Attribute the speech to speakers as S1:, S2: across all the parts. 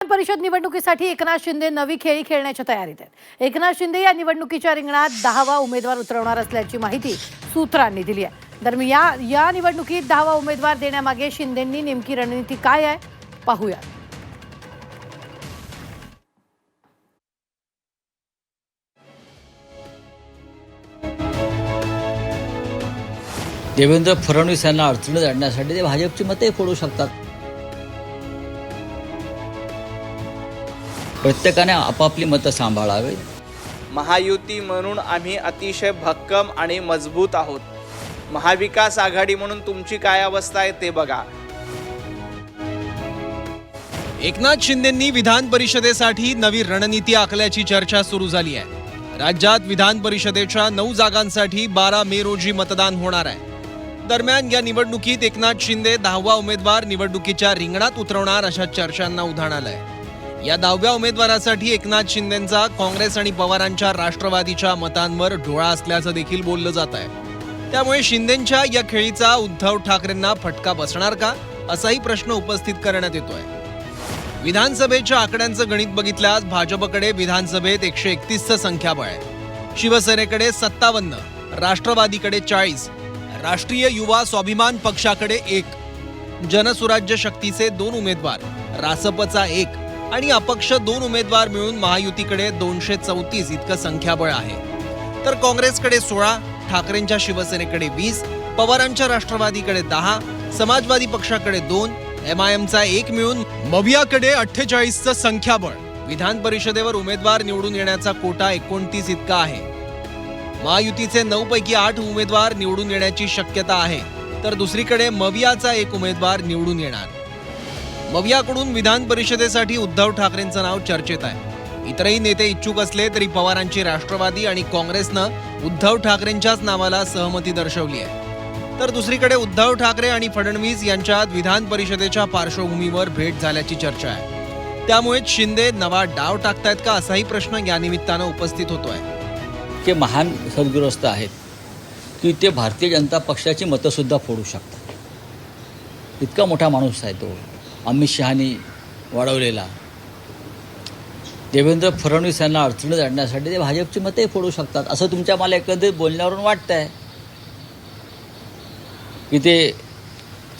S1: परिषद निवडणुकीसाठी एकनाथ शिंदे नवी खेळी खेळण्याच्या तयारीत आहेत। एकनाथ शिंदे या निवडणुकीच्या रिंगणात 10वा उमेदवार उतरवणार असल्याची माहिती सूत्रांनी दिली आहे। दरम्यान या निवडणुकीत 10वा उमेदवार देण्यामागे शिंदेंनी नेमकी रणनीती काय आहे पाहूया।
S2: देवेंद्र फडणवीस यांना अडचणीत आणण्यासाठी ते भाजपची मते फोडू शकतात। प्रत्येकाने आपापली मतं सांभाळावी।
S3: महायुती म्हणून आम्ही अतिशय भक्कम आणि मजबूत आहोत। महाविकास आघाडी म्हणून तुमची काय अवस्था आहे ते बघा।
S4: एकनाथ शिंदेंनी विधान परिषदेसाठी नवी रणनीती आखल्याची चर्चा सुरू झाली आहे। राज्यात विधान परिषदेच्या 9 जागांसाठी 12 मे रोजी मतदान होणार आहे। दरम्यान या निवडणुकीत एकनाथ शिंदे 10वा उमेदवार निवडणुकीच्या रिंगणात उतरवणार अशा चर्चांना उधाण आलंय। या 10व्या उमेदवारासाठी एकनाथ शिंदेंचा काँग्रेस आणि पवारांच्या राष्ट्रवादीच्या मतांवर डोळा असल्याचं देखील बोललं जात आहे। त्यामुळे शिंदेंच्या या खेळीचा उद्धव ठाकरेंना फटका बसणार का असाही प्रश्न उपस्थित करण्यात येतोय। विधानसभेच्या आकड्यांचं गणित बघितल्यास भाजपकडे विधानसभेत 131चं संख्याबळ आहे, शिवसेनेकडे 57, राष्ट्रवादीकडे 40, राष्ट्रीय युवा स्वाभिमान पक्षाकडे 1, जनसुराज्य शक्तीचे 2 उमेदवार, रासपचा 1 आणि अपक्ष 2 उमेदवार मिळून महायुतीकडे 234 इतकं संख्याबळ आहे। तर काँग्रेसकडे 16, ठाकरेंच्या शिवसेनेकडे 20, पवारांच्या राष्ट्रवादीकडे 10, समाजवादी पक्षाकडे 2, MIMचा 1 मिळून मवियाकडे 48चं संख्याबळ। विधान परिषदेवर उमेदवार निवडून येण्याचा कोटा 29 इतका आहे। महायुतीचे 9 पैकी 8 उमेदवार निवडून येण्याची शक्यता आहे, तर दुसरीकडे मवियाचा 1 उमेदवार निवडून येणार। मवियाकडून विधान परिषदेसाठी उद्धव ठाकरेंचं नाव चर्चेत आहे। इतरही नेते इच्छुक असले तरी पवारांची राष्ट्रवादी आणि काँग्रेसनं उद्धव ठाकरेंच्याच नावाला सहमती दर्शवली आहे। तर दुसरीकडे उद्धव ठाकरे आणि फडणवीस यांच्यात विधान परिषदेच्या पार्श्वभूमीवर भेट झाल्याची चर्चा आहे। त्यामुळे शिंदे नवा डाव टाकतायत का असाही प्रश्न या निमित्तानं उपस्थित होतोय।
S2: ते महान सद्गृहस्थ आहेत की ते भारतीय जनता पक्षाची मतं सुद्धा फोडू शकतात। इतका मोठा माणूस आहे तो, अमित शहानी वाढवलेला। देवेंद्र फडणवीस यांना अडचणीत आणण्यासाठी ते भाजपची मते फोडू शकतात असं तुमच्या मला एकंदरीत बोलण्यावरून वाटतंय की ते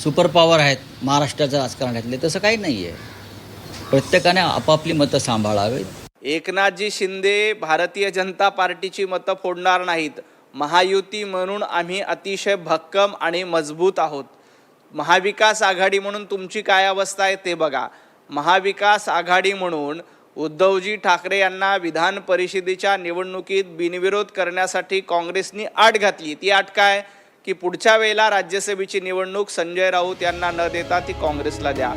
S2: सुपर पॉवर आहेत महाराष्ट्राच्या राजकारणातले। तसं काही नाही आहे, प्रत्येकाने आपापली मतं सांभाळावीत।
S3: एकनाथजी शिंदे भारतीय जनता पार्टीची मतं फोडणार नाहीत। महायुती म्हणून आम्ही अतिशय भक्कम आणि मजबूत आहोत। महाविकास आघाडी म्हणून तुमची काय अवस्था आहे ते बघा। महाविकास आघाडी म्हणून उद्धवजी ठाकरे यांना विधान परिषदेच्या निवडणुकीत बिनविरोध करण्यासाठी काँग्रेसनी अट घातली। ती अट काय की पुढच्या वेळेला राज्यसभेची निवडणूक संजय राऊत यांना न देता ती काँग्रेसला द्या।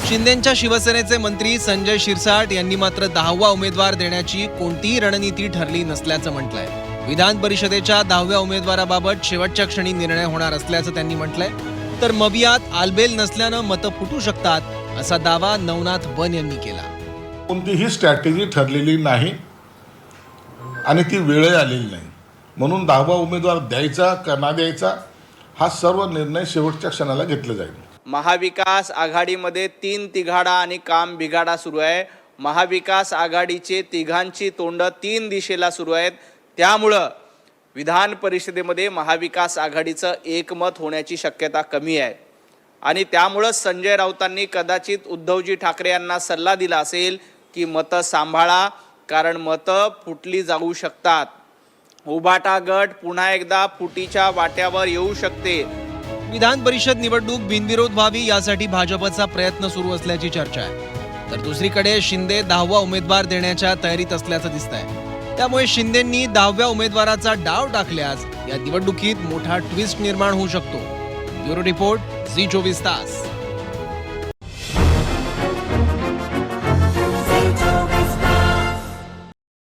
S4: शिंदेंच्या शिवसेनेचे मंत्री संजय शिरसाट यांनी मात्र 10वा उमेदवार देण्याची कोणतीही रणनीती ठरली नसल्याचं म्हटलंय। विधान परिषदेच्या 10व्या उमेदवाराबाबत शेवटच्या क्षणी निर्णय होणार असल्याचं त्यांनी म्हटलंय। तर मवियात आलबेल नसल्यानं मतं फुटू शकतात असा दावा नवनाथ बन यांनी केला।
S5: कोणतीही स्ट्रॅटेजी ठरलेली नाही आणि ती वेळ आलेली नाही, म्हणून 10वा उमेदवार द्यायचा का ना द्यायचा हा सर्व निर्णय शेवटच्या क्षणाला घेतला जाईल।
S3: महाविकास आघाडीमध्ये 3 तिघाडा आणि काम बिघाडा सुरू आहे। महाविकास आघाडीचे तिघांची तोंड 3 दिशेला सुरू आहेत। त्यामुळं विधान परिषदेमध्ये महाविकास आघाडीचं एकमत होण्याची शक्यता कमी आहे आणि त्यामुळंच संजय राऊतांनी कदाचित उद्धवजी ठाकरे यांना सल्ला दिला असेल की मतं सांभाळा, कारण मतं फुटली जाऊ शकतात। उभाटा गट पुन्हा एकदा फुटीच्या वाट्यावर येऊ शकते।
S4: विधान परिषद निवडणूक बिनविरोध व्हावी यासाठी भाजपचा प्रयत्न सुरू असल्याची चर्चा आहे। तर दुसरीकडे शिंदे 10वा उमेदवार देण्याच्या तयारीत असल्याचं दिसतंय। त्यामुळे शिंदेंनी 10व्या उमेदवाराचा डाव टाकल्यास या निवडणुकीत मोठा ट्विस्ट निर्माण होऊ शकतो। ब्युरो रिपोर्ट, झी 24 तास।